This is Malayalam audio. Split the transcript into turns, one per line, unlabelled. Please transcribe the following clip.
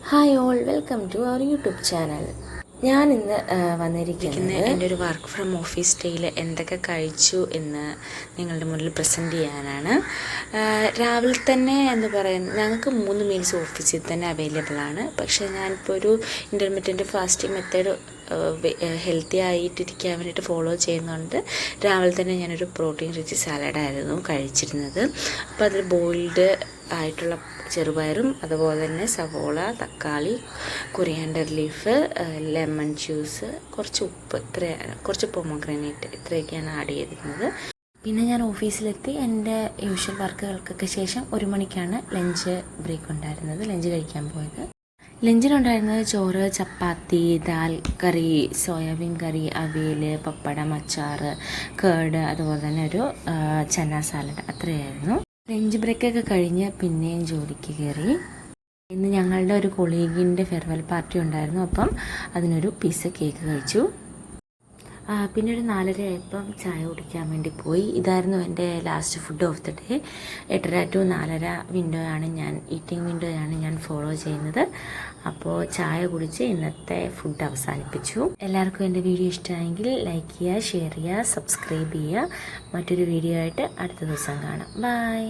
Hi all, welcome to our YouTube channel. ഞാൻ ഇന്ന് വന്നിരിക്കുന്നത്
എൻ്റെ ഒരു വർക്ക് ഫ്രം ഓഫീസ് ഡേയിൽ എന്തൊക്കെ കഴിച്ചു എന്ന് നിങ്ങളുടെ മുന്നിൽ പ്രസൻറ്റ് ചെയ്യാനാണ്. രാവിലെ തന്നെ എന്ന് പറയുന്നത് ഞങ്ങൾക്ക് 3 മീൽസ് ഓഫീസിൽ തന്നെ അവൈലബിൾ ആണ്. പക്ഷേ ഞാനിപ്പോൾ ഒരു ഇൻ്റർമീഡിയറ്റ് ഫാസ്റ്റിംഗ് മെത്തേഡ് ഹെൽത്തി ആയിട്ടിരിക്കാൻ വേണ്ടിയിട്ട് ഫോളോ ചെയ്യുന്നുണ്ട്. രാവിലെ തന്നെ ഞാനൊരു പ്രോട്ടീൻ റിച്ച് സാലഡായിരുന്നു കഴിച്ചിരുന്നത്. അപ്പോൾ അതിൽ ബോയിൽഡ് ആയിട്ടുള്ള ചെറുപയറും അതുപോലെ തന്നെ സവോള, തക്കാളി, കൊറിയാണ്ടർ ലീഫ്, ലെമൺ ജ്യൂസ്, കുറച്ച് ഉപ്പ്, കുറച്ച് പൊമോഗ്രാനേറ്റ്, ഇത്രയൊക്കെയാണ് ആഡ് ചെയ്തിരുന്നത്. പിന്നെ ഞാൻ ഓഫീസിലെത്തി എൻ്റെ യൂഷ്വൽ വർക്കുകൾക്കൊക്കെ ശേഷം 1 മണിക്കാണ് ലഞ്ച് ബ്രേക്ക് ഉണ്ടായിരുന്നത്, ലഞ്ച് കഴിക്കാൻ പോയത്. ലഞ്ചിനുണ്ടായിരുന്നത് ചോറ്, ചപ്പാത്തി, ദാൽ കറി, സോയാബീൻ കറി, അവിയൽ, പപ്പടം, അച്ചാർ, കേർഡ്, അതുപോലെ തന്നെ ഒരു ചന സാലഡ്, അത്രയായിരുന്നു. ലഞ്ച് ബ്രേക്കൊക്കെ കഴിഞ്ഞ് പിന്നെയും ജോലിക്ക് കയറി. ഇന്ന് ഞങ്ങളുടെ ഒരു കൊളീഗിൻ്റെ ഫെയർവെൽ പാർട്ടി ഉണ്ടായിരുന്നു. അപ്പം അതിനൊരു പീസ് കേക്ക് കഴിച്ചു. പിന്നെ ഒരു 4:30 ആയപ്പം ചായ കുടിക്കാൻ വേണ്ടി പോയി. ഇതായിരുന്നു എൻ്റെ last food of the day. 8:30 to 4:30 eating വിൻഡോയാണ് ഞാൻ ഫോളോ ചെയ്യുന്നത്. അപ്പോൾ ചായ കുടിച്ച് ഇന്നത്തെ ഫുഡ് അവസാനിപ്പിച്ചു. എല്ലാവർക്കും എൻ്റെ വീഡിയോ ഇഷ്ടമായെങ്കിൽ ലൈക്ക് ചെയ്യുക, ഷെയർ ചെയ്യുക, സബ്സ്ക്രൈബ് ചെയ്യുക. മറ്റൊരു വീഡിയോ ആയിട്ട് അടുത്ത ദിവസം കാണാം. ബൈ.